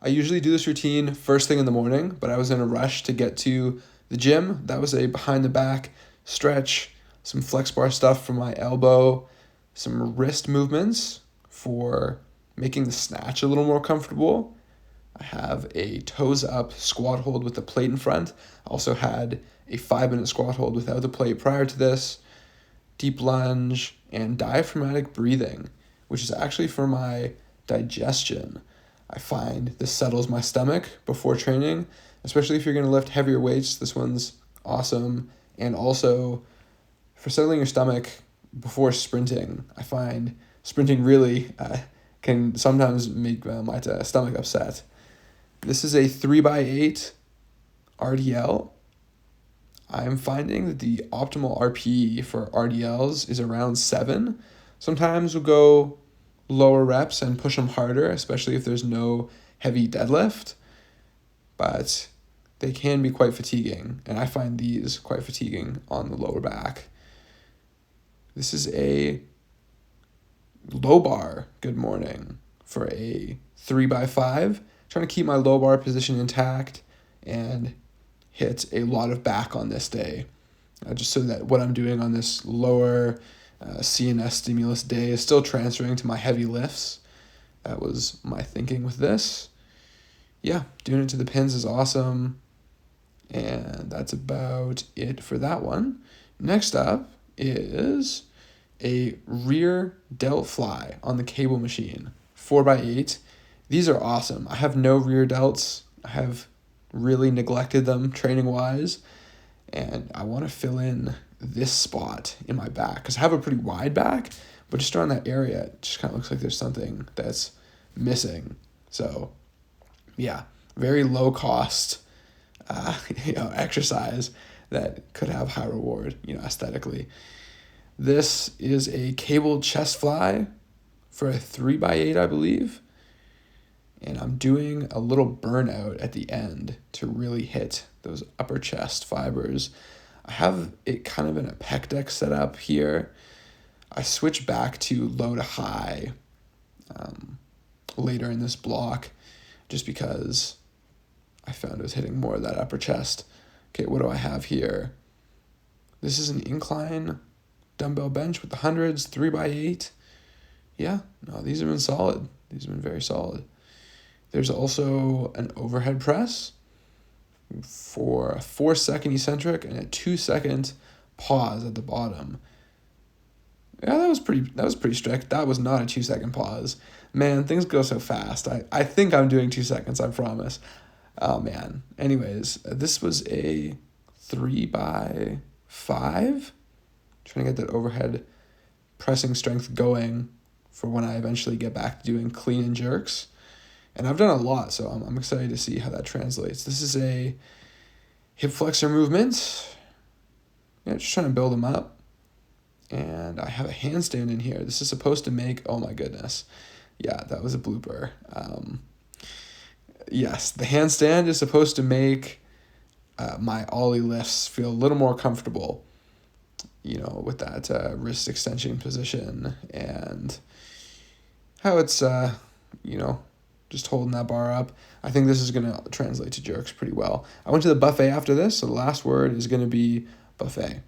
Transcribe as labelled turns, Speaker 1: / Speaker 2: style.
Speaker 1: I usually do this routine first thing in the morning, but I was in a rush to get to the gym. That was a behind the back stretch, some flex bar stuff for my elbow, some wrist movements for making the snatch a little more comfortable. I have a toes up squat hold with the plate in front. I also had a 5-minute squat hold without the plate prior to this. Deep lunge and diaphragmatic breathing, which is actually for my digestion. I find this settles my stomach before training, especially if you're going to lift heavier weights. This one's awesome. And also for settling your stomach before sprinting, I find sprinting really can sometimes make my stomach upset. This is a 3x8 RDL. I'm finding that the optimal RPE for RDLs is around 7. Sometimes we'll go lower reps and push them harder, especially if there's no heavy deadlift, but they can be quite fatiguing, and I find these quite fatiguing on the lower back. This is a low bar good morning for a 3x5, trying to keep my low bar position intact and hit a lot of back on this day, just so that what I'm doing on this lower CNS stimulus day is still transferring to my heavy lifts. That was my thinking with this. Yeah, doing it to the pins is awesome. And that's about it for that one. Next up is a rear delt fly on the cable machine, 4x8. These are awesome. I have no rear delts. I have really neglected them training wise, and I want to fill in this spot in my back because I have a pretty wide back, but just around that area it just kind of looks like there's something that's missing. So yeah, very low cost exercise that could have high reward, aesthetically. This is a cable chest fly for a 3x8, I believe. And I'm doing a little burnout at the end to really hit those upper chest fibers. I have it kind of in a pec deck setup here. I switch back to low to high later in this block just because I found it was hitting more of that upper chest. Okay, what do I have here? This is an incline dumbbell bench with the hundreds, 3x8. Yeah, no, these have been solid. These have been very solid. There's also an overhead press for a 4-second eccentric and a 2-second pause at the bottom. Yeah, that was pretty strict. That was not a 2-second pause. Man, things go so fast. I think I'm doing 2 seconds, I promise. Oh man. Anyways, this was a 3x5. Trying to get that overhead pressing strength going for when I eventually get back to doing clean and jerks. And I've done a lot, so I'm excited to see how that translates. This is a hip flexor movement. Yeah, just trying to build them up. And I have a handstand in here. This is supposed to make, oh my goodness. Yeah, that was a blooper. Yes, the handstand is supposed to make my ollie lifts feel a little more comfortable, with that wrist extension position and how it's, just holding that bar up. I think this is going to translate to jerks pretty well. I went to the buffet after this, so the last word is going to be buffet.